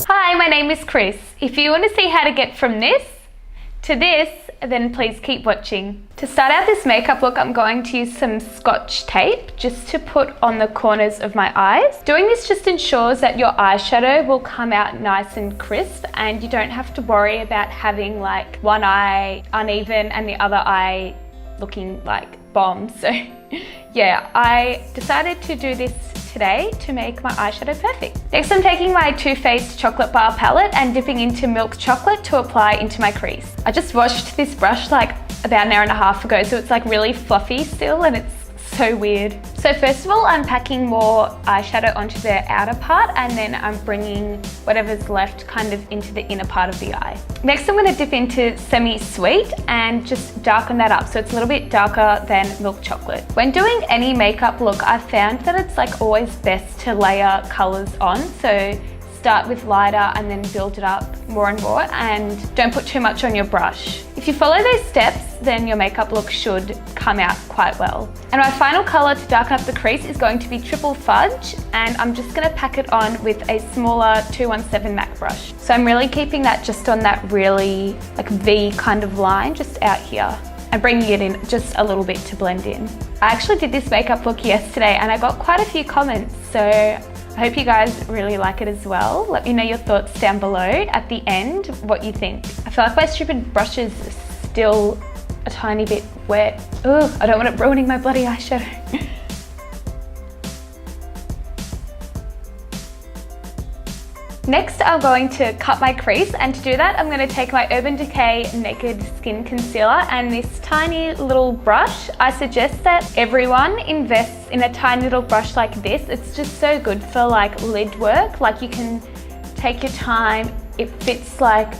Hi, my name is Chris. If you want to see how to get from this to this, then please keep watching. To start out this makeup look, I'm going to use some Scotch tape just to put on the corners of my eyes. Doing this just ensures that your eyeshadow will come out nice and crisp and you don't have to worry about having like one eye uneven and the other eye looking like bombs. So yeah, I decided to do this today to make my eyeshadow perfect. Next, I'm taking my Too Faced chocolate bar palette and dipping into milk chocolate to apply into my crease. I just washed this brush like about an hour and a half ago, so it's like really fluffy still and it's so weird. So first of all, I'm packing more eyeshadow onto the outer part and then I'm bringing whatever's left kind of into the inner part of the eye. Next, I'm going to dip into Semi-Sweet and just darken that up so it's a little bit darker than milk chocolate. When doing any makeup look, I've found that it's like always best to layer colors on. So start with lighter and then build it up more and more, and don't put too much on your brush. If you follow those steps, then your makeup look should come out quite well. And my final color to darken up the crease is going to be Triple Fudge, and I'm just gonna pack it on with a smaller 217 MAC brush. So I'm really keeping that just on that really like V kind of line just out here, and bringing it in just a little bit to blend in. I actually did this makeup look yesterday and I got quite a few comments, so I hope you guys really like it as well. Let me know your thoughts down below at the end, what you think. I feel like my stupid brush is still a tiny bit wet. Ugh, I don't want it ruining my bloody eyeshadow. Next, I'm going to cut my crease, and to do that, I'm going to take my Urban Decay Naked Skin Concealer and this tiny little brush. I suggest that everyone invests in a tiny little brush like this. It's just so good for like lid work. Like you can take your time. It fits like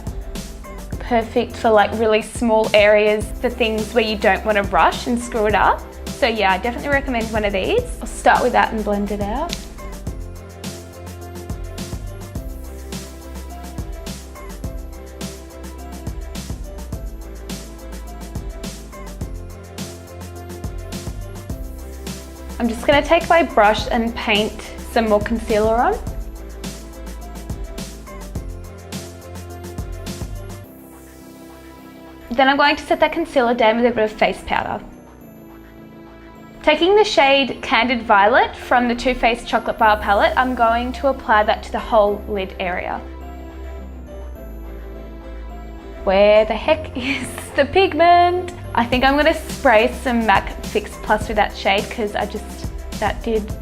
perfect for like really small areas, for things where you don't want to rush and screw it up. So yeah, I definitely recommend one of these. I'll start with that and blend it out. I'm just going to take my brush and paint some more concealer on. Then I'm going to set that concealer down with a bit of face powder. Taking the shade Candid Violet from the Too Faced Chocolate Bar palette, I'm going to apply that to the whole lid area. Where the heck is the pigment? I think I'm going to spray some MAC Fix Plus with that shade because that did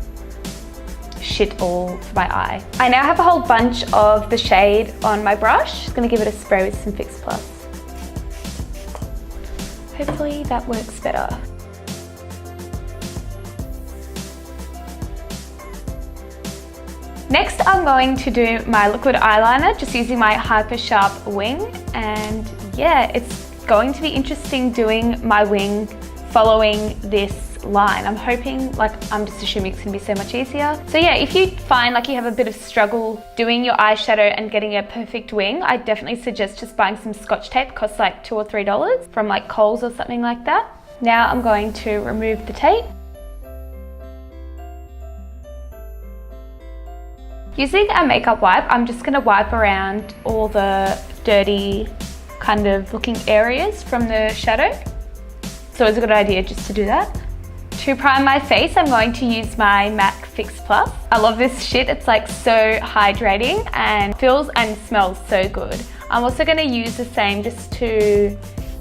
shit all for my eye. I now have a whole bunch of the shade on my brush. Just going to give it a spray with some Fix Plus. Hopefully that works better. Next, I'm going to do my liquid eyeliner just using my Hyper Sharp wing, and yeah, it's going to be interesting doing my wing following this line. I'm hoping, I'm just assuming it's gonna be so much easier. So yeah, if you find like you have a bit of struggle doing your eyeshadow and getting a perfect wing, I definitely suggest just buying some Scotch tape. It costs like $2 or $3 from like Kohl's or something like that. Now I'm going to remove the tape. Using a makeup wipe, I'm just gonna wipe around all the dirty kind of looking areas from the shadow. So it's a good idea just to do that. To prime my face, I'm going to use my MAC Fix Plus. I love this shit. It's like so hydrating and feels and smells so good. I'm also going to use the same just to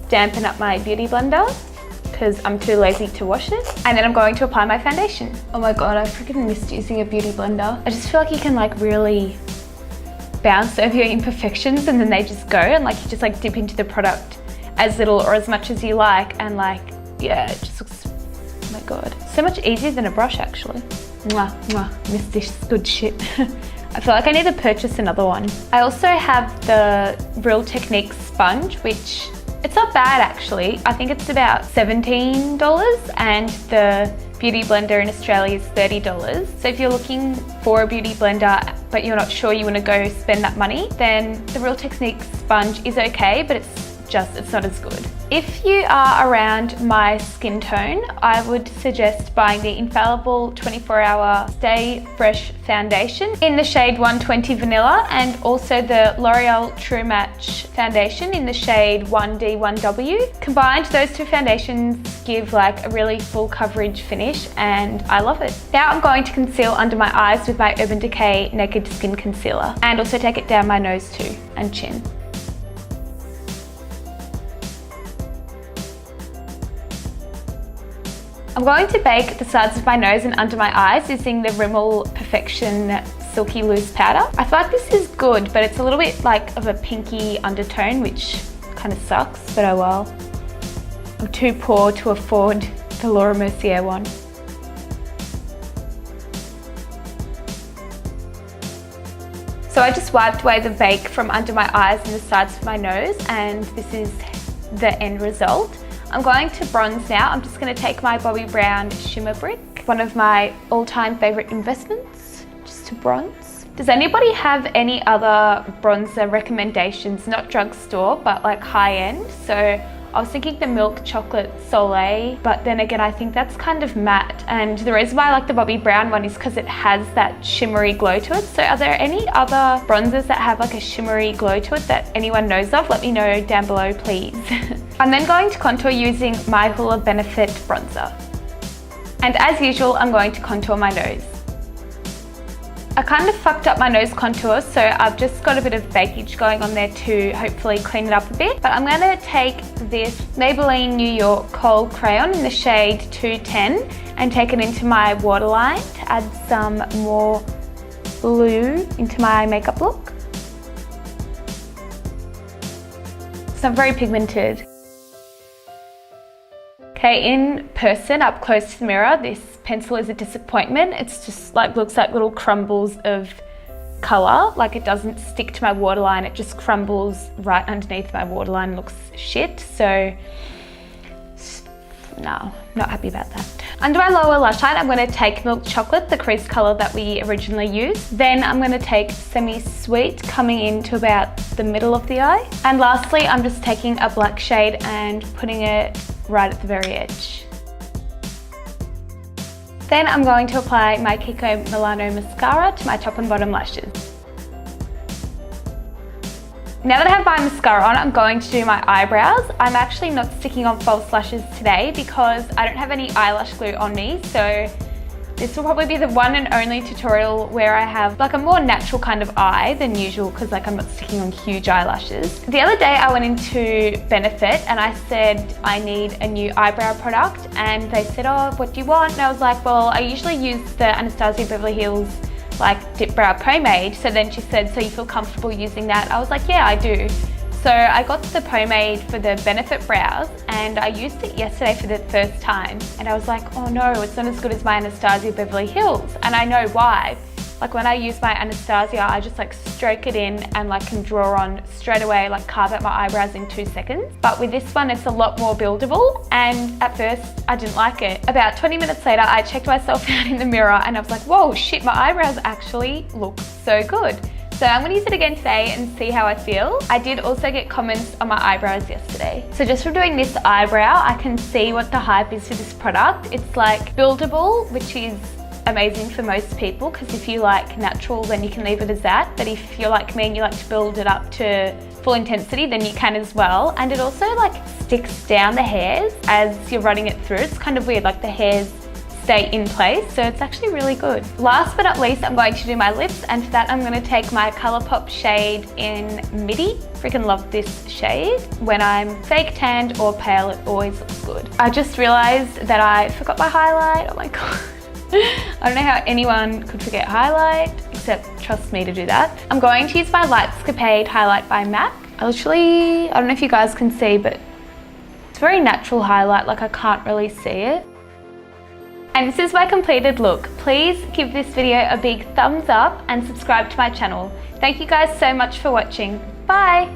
dampen up my beauty blender because I'm too lazy to wash it. And then I'm going to apply my foundation. Oh my god, I freaking missed using a beauty blender. I just feel like you can like really bounce over your imperfections and then they just go, and like you just like dip into the product as little or as much as you like, and like yeah, it just looks, oh my god, so much easier than a brush actually. Mwah, mwah, miss this good shit. I feel like I need to purchase another one. I also have the Real Technique sponge, which it's not bad actually. I think it's about $17 and the beauty blender in Australia is $30. So if you're looking for a beauty blender but you're not sure you want to go spend that money, then the Real Technique sponge is okay, but it's it's not as good. If you are around my skin tone, I would suggest buying the Infallible 24-Hour Stay Fresh Foundation in the shade 120 Vanilla, and also the L'Oreal True Match Foundation in the shade 1D1W. Combined, those two foundations give like a really full coverage finish and I love it. Now I'm going to conceal under my eyes with my Urban Decay Naked Skin Concealer, and also take it down my nose too, and chin. I'm going to bake the sides of my nose and under my eyes using the Rimmel Perfection Silky Loose Powder. I feel like this is good, but it's a little bit like of a pinky undertone, which kind of sucks, but oh well. I'm too poor to afford the Laura Mercier one. So I just wiped away the bake from under my eyes and the sides of my nose, and this is the end result. I'm going to bronze now. I'm just going to take my Bobbi Brown Shimmer Brick, one of my all-time favorite investments, just to bronze. Does anybody have any other bronzer recommendations? Not drugstore, but like high-end. So I was thinking the Milk Chocolate Soleil, but then again, I think that's kind of matte. And the reason why I like the Bobbi Brown one is because it has that shimmery glow to it. So are there any other bronzers that have like a shimmery glow to it that anyone knows of? Let me know down below, please. I'm then going to contour using my Hoola Benefit bronzer. And as usual, I'm going to contour my nose. I kind of fucked up my nose contour, so I've just got a bit of bakage going on there to hopefully clean it up a bit. But I'm going to take this Maybelline New York Kohl Crayon in the shade 210 and take it into my waterline to add some more blue into my makeup look. So I'm very pigmented. Okay, in person, up close to the mirror, this pencil is a disappointment. It's just like, looks like little crumbles of color. Like it doesn't stick to my waterline, it just crumbles right underneath my waterline, looks shit. So no, not happy about that. Under my lower lash line, I'm going to take Milk Chocolate, the crease color that we originally used. Then I'm going to take Semi Sweet, coming into about the middle of the eye. And lastly, I'm just taking a black shade and putting it right at the very edge. Then I'm going to apply my Kiko Milano mascara to my top and bottom lashes. Now that I have my mascara on, I'm going to do my eyebrows. I'm actually not sticking on false lashes today because I don't have any eyelash glue on me, so this will probably be the one and only tutorial where I have like a more natural kind of eye than usual, because like I'm not sticking on huge eyelashes. The other day I went into Benefit and I said I need a new eyebrow product, and they said, oh, what do you want? And I was like, well, I usually use the Anastasia Beverly Hills like dip brow pomade. So then she said, so you feel comfortable using that? I was like, yeah, I do. So I got the pomade for the Benefit brows and I used it yesterday for the first time, and I was like, oh no, it's not as good as my Anastasia Beverly Hills. And I know why. Like when I use my Anastasia, I just like stroke it in and like can draw on straight away, like carve out my eyebrows in 2 seconds. But with this one, it's a lot more buildable, and at first I didn't like it. About 20 minutes later, I checked myself out in the mirror and I was like, whoa, shit, my eyebrows actually look so good. So I'm gonna use it again today and see how I feel. I did also get comments on my eyebrows yesterday. So just from doing this eyebrow, I can see what the hype is for this product. It's like buildable, which is amazing for most people, because if you like natural, then you can leave it as that. But if you're like me and you like to build it up to full intensity, then you can as well. And it also like sticks down the hairs as you're running it through. It's kind of weird, like the hairs stay in place, so it's actually really good. Last but not least, I'm going to do my lips, and for that I'm going to take my ColourPop shade in Midi. Freaking love this shade. When I'm fake tanned or pale, it always looks good. I just realized that I forgot my highlight. Oh my god. I don't know how anyone could forget highlight, except trust me to do that. I'm going to use my Lightscapade highlight by MAC. I don't know if you guys can see, but it's very natural highlight, like I can't really see it. And this is my completed look. Please give this video a big thumbs up and subscribe to my channel. Thank you guys so much for watching. Bye!